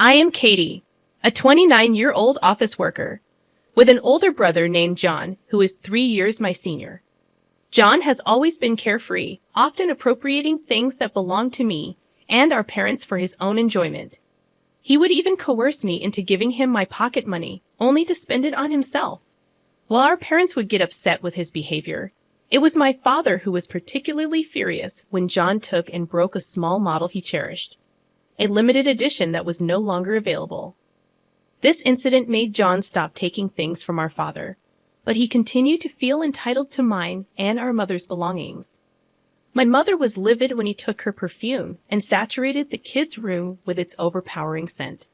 I am Katie, a 29-year-old office worker, with an older brother named John, who is 3 years my senior. John has always been carefree, often appropriating things that belong to me and our parents for his own enjoyment. He would even coerce me into giving him my pocket money, only to spend it on himself. While our parents would get upset with his behavior, it was my father who was particularly furious when John took and broke a small model he cherished, a limited edition that was no longer available. This incident made John stop taking things from our father, but he continued to feel entitled to mine and our mother's belongings. My mother was livid when he took her perfume and saturated the kids' room with its overpowering scent.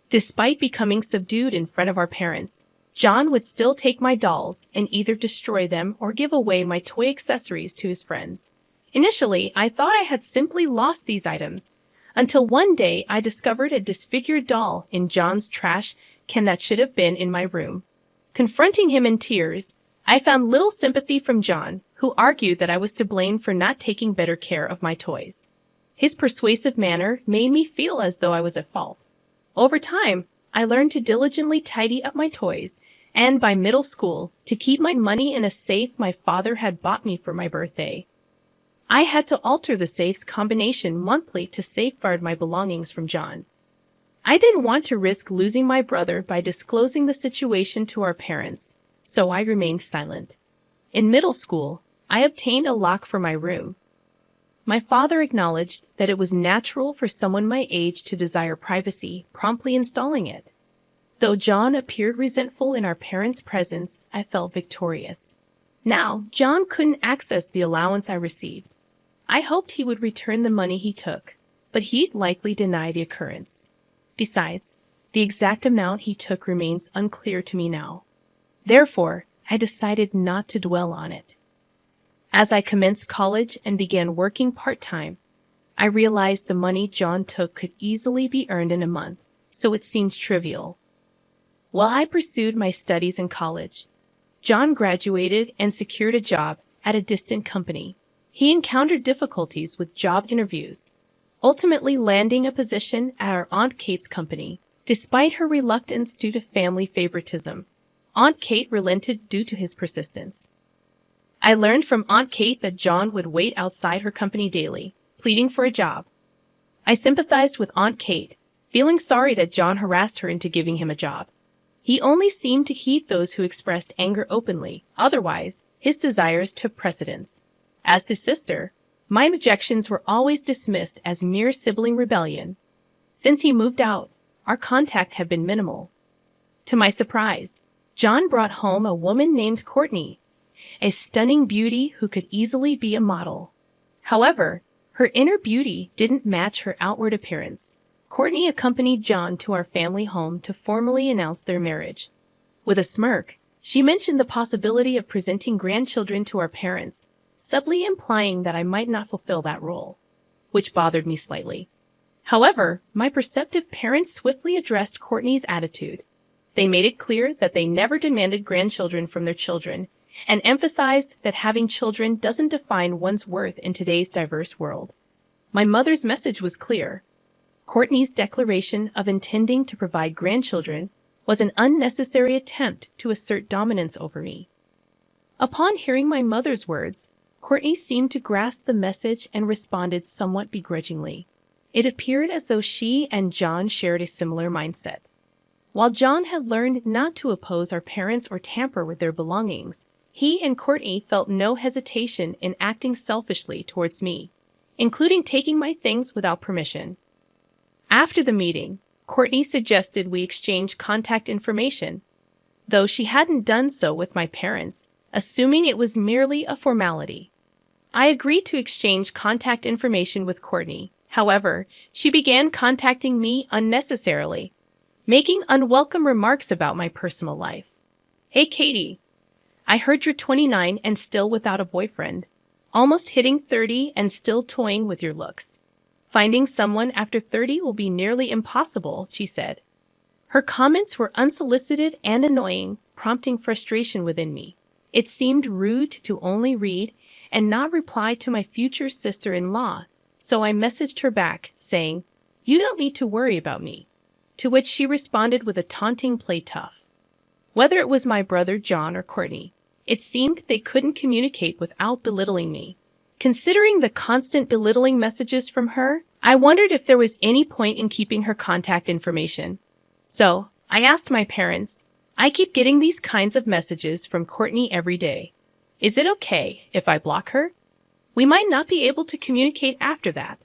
Despite becoming subdued in front of our parents, John would still take my dolls and either destroy them or give away my toy accessories to his friends. Initially, I thought I had simply lost these items, until one day I discovered a disfigured doll in John's trash can that should have been in my room. Confronting him in tears, I found little sympathy from John, who argued that I was to blame for not taking better care of my toys. His persuasive manner made me feel as though I was at fault. Over time, I learned to diligently tidy up my toys, and by middle school, to keep my money in a safe my father had bought me for my birthday. I had to alter the safe's combination monthly to safeguard my belongings from John. I didn't want to risk losing my brother by disclosing the situation to our parents, so I remained silent. In middle school, I obtained a lock for my room. My father acknowledged that it was natural for someone my age to desire privacy, promptly installing it. Though John appeared resentful in our parents' presence, I felt victorious. Now, John couldn't access the allowance I received. I hoped he would return the money he took, but he'd likely deny the occurrence. Besides, the exact amount he took remains unclear to me now. Therefore, I decided not to dwell on it. As I commenced college and began working part-time, I realized the money John took could easily be earned in a month, so it seemed trivial. While I pursued my studies in college, John graduated and secured a job at a distant company. He encountered difficulties with job interviews, ultimately landing a position at our Aunt Kate's company. Despite her reluctance due to family favoritism, Aunt Kate relented due to his persistence. I learned from Aunt Kate that John would wait outside her company daily, pleading for a job. I sympathized with Aunt Kate, feeling sorry that John harassed her into giving him a job. He only seemed to heed those who expressed anger openly. Otherwise, his desires took precedence. As his sister, my objections were always dismissed as mere sibling rebellion. Since he moved out, our contact had been minimal. To my surprise, John brought home a woman named Courtney, a stunning beauty who could easily be a model. However, her inner beauty didn't match her outward appearance. Courtney accompanied John to our family home to formally announce their marriage. With a smirk, she mentioned the possibility of presenting grandchildren to our parents, subtly implying that I might not fulfill that role, which bothered me slightly. However, my perceptive parents swiftly addressed Courtney's attitude. They made it clear that they never demanded grandchildren from their children, and emphasized that having children doesn't define one's worth in today's diverse world. My mother's message was clear. Courtney's declaration of intending to provide grandchildren was an unnecessary attempt to assert dominance over me. Upon hearing my mother's words, Courtney seemed to grasp the message and responded somewhat begrudgingly. It appeared as though she and John shared a similar mindset. While John had learned not to oppose our parents or tamper with their belongings, he and Courtney felt no hesitation in acting selfishly towards me, including taking my things without permission. After the meeting, Courtney suggested we exchange contact information, though she hadn't done so with my parents, assuming it was merely a formality. I agreed to exchange contact information with Courtney. However, she began contacting me unnecessarily, making unwelcome remarks about my personal life. "Hey Katie, I heard you're 29 and still without a boyfriend, almost hitting 30 and still toying with your looks. Finding someone after 30 will be nearly impossible," she said. Her comments were unsolicited and annoying, prompting frustration within me. It seemed rude to only read and not reply to my future sister-in-law, so I messaged her back, saying, "You don't need to worry about me. to which she responded with a taunting play tough. Whether it was my brother John or Courtney, it seemed they couldn't communicate without belittling me. Considering the constant belittling messages from her, I wondered if there was any point in keeping her contact information. So, I asked my parents, I keep getting these kinds of messages from Courtney every day. Is it okay if I block her? We might not be able to communicate after that.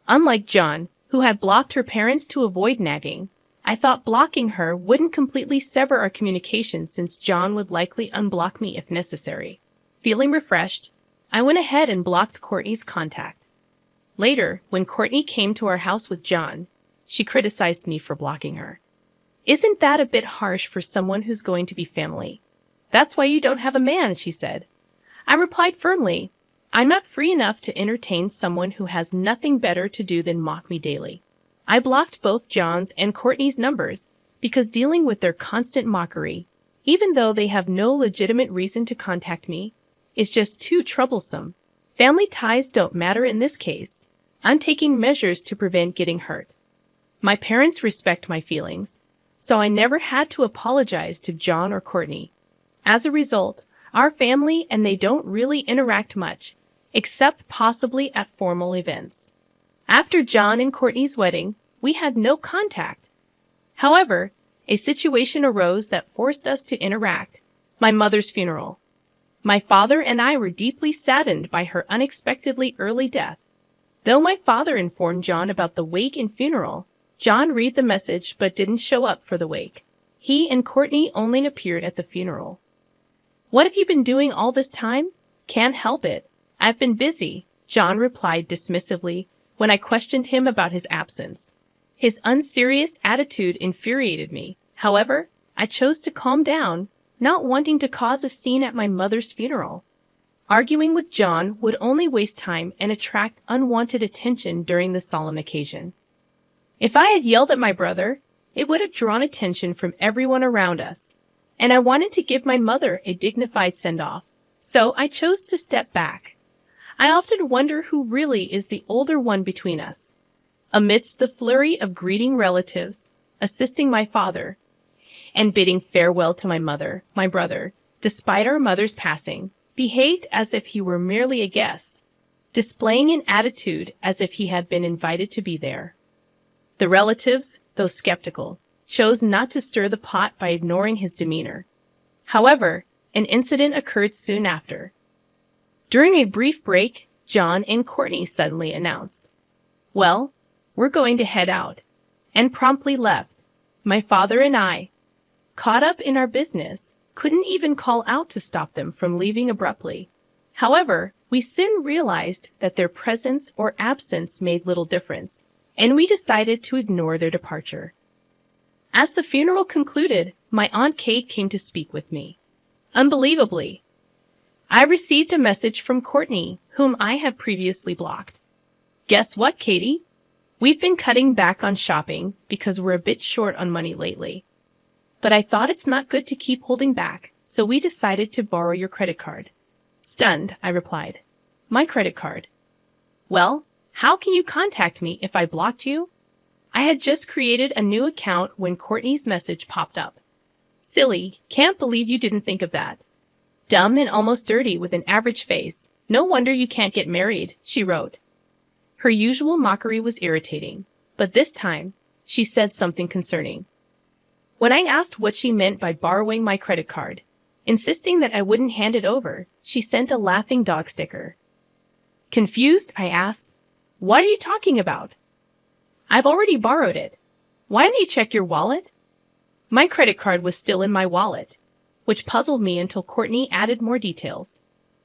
Unlike John, who had blocked her parents to avoid nagging, I thought blocking her wouldn't completely sever our communication since John would likely unblock me if necessary. Feeling refreshed, I went ahead and blocked Courtney's contact. Later, when Courtney came to our house with John, she criticized me for blocking her. Isn't that a bit harsh for someone who's going to be family? That's why you don't have a man, she said. I replied firmly, I'm not free enough to entertain someone who has nothing better to do than mock me daily. I blocked both John's and Courtney's numbers because dealing with their constant mockery, even though they have no legitimate reason to contact me, is just too troublesome. Family ties don't matter in this case. I'm taking measures to prevent getting hurt. My parents respect my feelings, so I never had to apologize to John or Courtney. As a result, our family and they don't really interact much, except possibly at formal events. After John and Courtney's wedding, we had no contact. However, a situation arose that forced us to interact: my mother's funeral. My father and I were deeply saddened by her unexpectedly early death. Though my father informed John about the wake and funeral, John read the message but didn't show up for the wake. He and Courtney only appeared at the funeral. What have you been doing all this time? Can't help it. I've been busy, John replied dismissively when I questioned him about his absence. His unserious attitude infuriated me. However, I chose to calm down, not wanting to cause a scene at my mother's funeral. Arguing with John would only waste time and attract unwanted attention during the solemn occasion. If I had yelled at my brother, it would have drawn attention from everyone around us, and I wanted to give my mother a dignified send-off, so I chose to step back. I often wonder who really is the older one between us. Amidst the flurry of greeting relatives, assisting my father, and bidding farewell to my mother, my brother, despite our mother's passing, behaved as if he were merely a guest, displaying an attitude as if he had been invited to be there. The relatives, though skeptical, chose not to stir the pot by ignoring his demeanor. However, an incident occurred soon after. During a brief break, John and Courtney suddenly announced, "Well, we're going to head out," and promptly left. My father and I, caught up in our business, couldn't even call out to stop them from leaving abruptly. However, we soon realized that their presence or absence made little difference, and we decided to ignore their departure. As the funeral concluded, my Aunt Kate came to speak with me. Unbelievably, I received a message from Courtney, whom I had previously blocked. Guess what, Katie? We've been cutting back on shopping because we're a bit short on money lately. But I thought it's not good to keep holding back, so we decided to borrow your credit card. Stunned, I replied, "My credit card? Well, how can you contact me if I blocked you?" I had just created a new account when Courtney's message popped up. "Silly, can't believe you didn't think of that. Dumb and almost dirty with an average face. No wonder you can't get married," she wrote. Her usual mockery was irritating, but this time, she said something concerning. When I asked what she meant by borrowing my credit card, insisting that I wouldn't hand it over, she sent a laughing dog sticker. Confused, I asked, "What are you talking about?" "I've already borrowed it. Why didn't you check your wallet?" My credit card was still in my wallet, which puzzled me until Courtney added more details.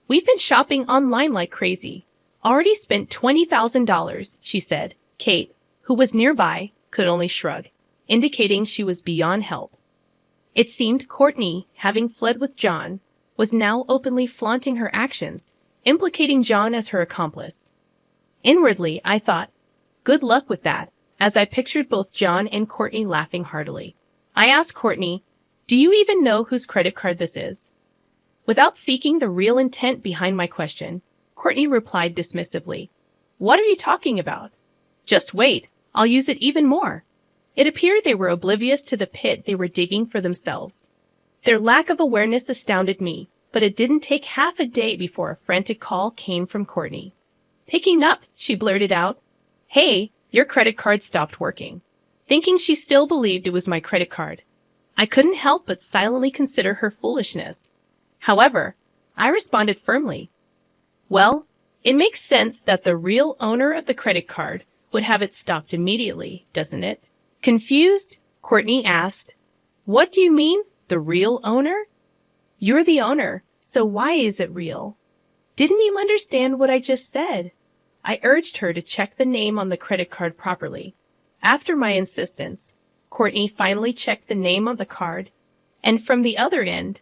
"We've been shopping online like crazy. Already spent $20,000, she said. Kate, who was nearby, could only shrug, indicating she was beyond help. It seemed Courtney, having fled with John, was now openly flaunting her actions, implicating John as her accomplice. Inwardly, I thought, good luck with that, as I pictured both John and Courtney laughing heartily. I asked Courtney, "Do you even know whose credit card this is?" Without seeking the real intent behind my question, Courtney replied dismissively, "What are you talking about? Just wait, I'll use it even more." It appeared they were oblivious to the pit they were digging for themselves. Their lack of awareness astounded me, but it didn't take half a day before a frantic call came from Courtney. Picking up, she blurted out, "Hey, your credit card stopped working." Thinking she still believed it was my credit card. I couldn't help but silently consider her foolishness. However, I responded firmly, "Well, it makes sense that the real owner of the credit card would have it stopped immediately, doesn't it?" Confused, Courtney asked, "What do you mean, the real owner?" "You're the owner, so why is it real?" Didn't you understand what I just said? I urged her to check the name on the credit card properly. After my insistence, Courtney finally checked the name on the card, and from the other end,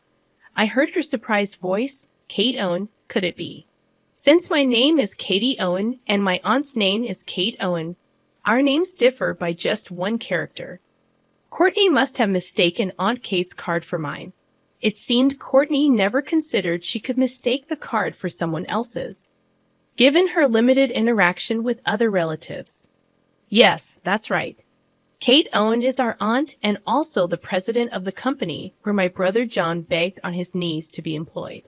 I heard her surprised voice, "Kate Owen, could it be?" Since my name is Katie Owen and my aunt's name is Kate Owen, our names differ by just one character. Courtney must have mistaken Aunt Kate's card for mine. It seemed Courtney never considered she could mistake the card for someone else's, given her limited interaction with other relatives. Yes, that's right. Kate Owen is our aunt and also the president of the company where my brother John begged on his knees to be employed.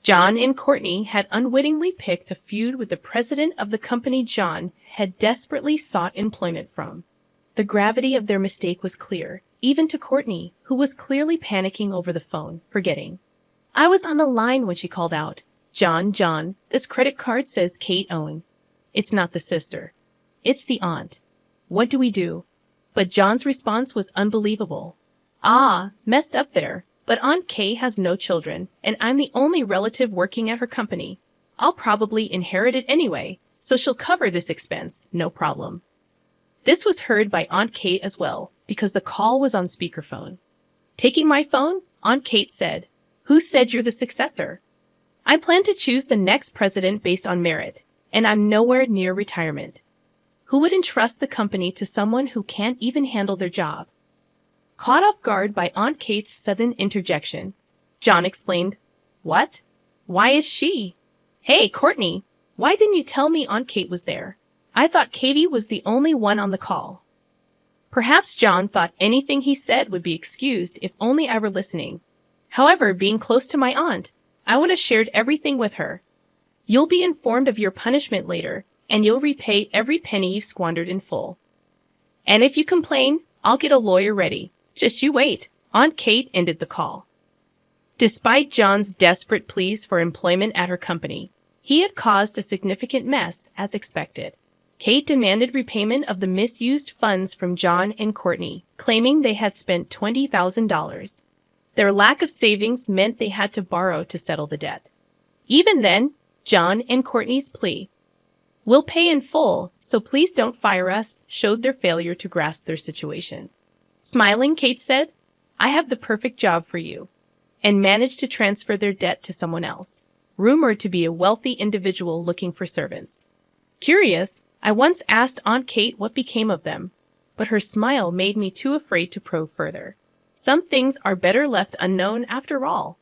John and Courtney had unwittingly picked a feud with the president of the company John had desperately sought employment from. The gravity of their mistake was clear, even to Courtney, who was clearly panicking over the phone, forgetting. I was on the line when she called out, John, this credit card says Kate Owen. It's not the sister. It's the aunt. What do we do?" But John's response was unbelievable. "Ah, messed up there. But Aunt Kay has no children, and I'm the only relative working at her company. I'll probably inherit it anyway, so she'll cover this expense, no problem." This was heard by Aunt Kate as well, because the call was on speakerphone. Taking my phone, Aunt Kate said, "Who said you're the successor? I plan to choose the next president based on merit, and I'm nowhere near retirement. Who would entrust the company to someone who can't even handle their job?" Caught off guard by Aunt Kate's sudden interjection, John explained, "What? Why is she? Hey, Courtney, why didn't you tell me Aunt Kate was there? I thought Katie was the only one on the call." Perhaps John thought anything he said would be excused if only I were listening. However, being close to my aunt, I would have shared everything with her. "You'll be informed of your punishment later, and you'll repay every penny you've squandered in full. And if you complain, I'll get a lawyer ready. Just you wait." Aunt Kate ended the call. Despite John's desperate pleas for employment at her company, he had caused a significant mess, as expected. Kate demanded repayment of the misused funds from John and Courtney, claiming they had spent $20,000. Their lack of savings meant they had to borrow to settle the debt. Even then, John and Courtney's plea, "We'll pay in full, so please don't fire us," showed their failure to grasp their situation. Smiling, Kate said, "I have the perfect job for you," and managed to transfer their debt to someone else, rumored to be a wealthy individual looking for servants. Curious, I once asked Aunt Kate what became of them, but her smile made me too afraid to probe further. Some things are better left unknown after all.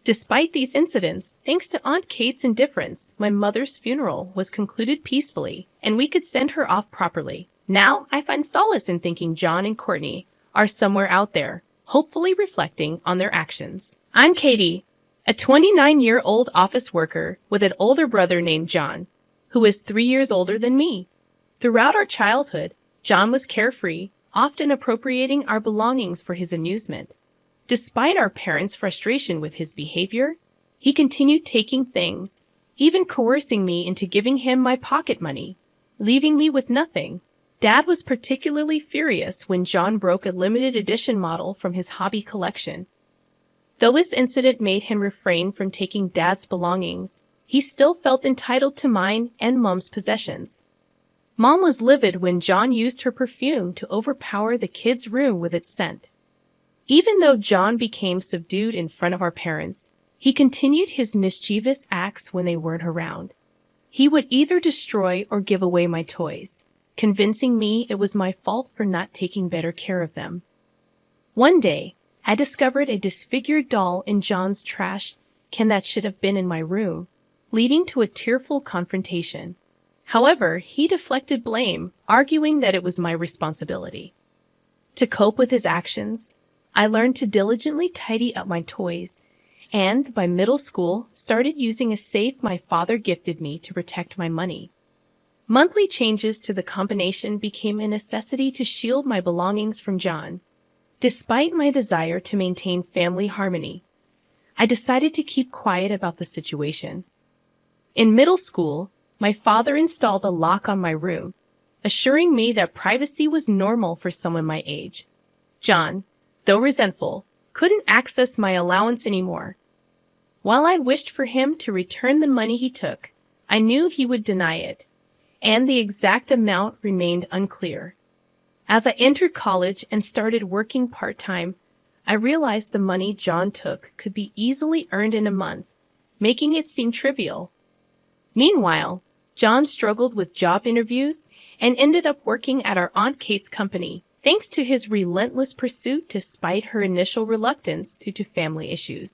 Despite these incidents, thanks to Aunt Kate's indifference, my mother's funeral was concluded peacefully, and we could send her off properly. Now, I find solace in thinking John and Courtney are somewhere out there, hopefully reflecting on their actions. I'm Katie, a 29-year-old office worker with an older brother named John, who is 3 years older than me. Throughout our childhood, John was carefree, often appropriating our belongings for his amusement. Despite our parents' frustration with his behavior, he continued taking things, even coercing me into giving him my pocket money, leaving me with nothing. Dad was particularly furious when John broke a limited edition model from his hobby collection. Though this incident made him refrain from taking Dad's belongings, he still felt entitled to mine and Mom's possessions. Mom was livid when John used her perfume to overpower the kids' room with its scent. Even though John became subdued in front of our parents, he continued his mischievous acts when they weren't around. He would either destroy or give away my toys, convincing me it was my fault for not taking better care of them. One day, I discovered a disfigured doll in John's trash can that should have been in my room, leading to a tearful confrontation. However, he deflected blame, arguing that it was my responsibility. To cope with his actions, I learned to diligently tidy up my toys, and by middle school, started using a safe my father gifted me to protect my money. Monthly changes to the combination became a necessity to shield my belongings from John. Despite my desire to maintain family harmony, I decided to keep quiet about the situation. In middle school, my father installed a lock on my room, assuring me that privacy was normal for someone my age. John, though resentful, couldn't access my allowance anymore. While I wished for him to return the money he took, I knew he would deny it, and the exact amount remained unclear. As I entered college and started working part-time, I realized the money John took could be easily earned in a month, making it seem trivial. Meanwhile, John struggled with job interviews and ended up working at our Aunt Kate's company, thanks to his relentless pursuit despite her initial reluctance due to family issues.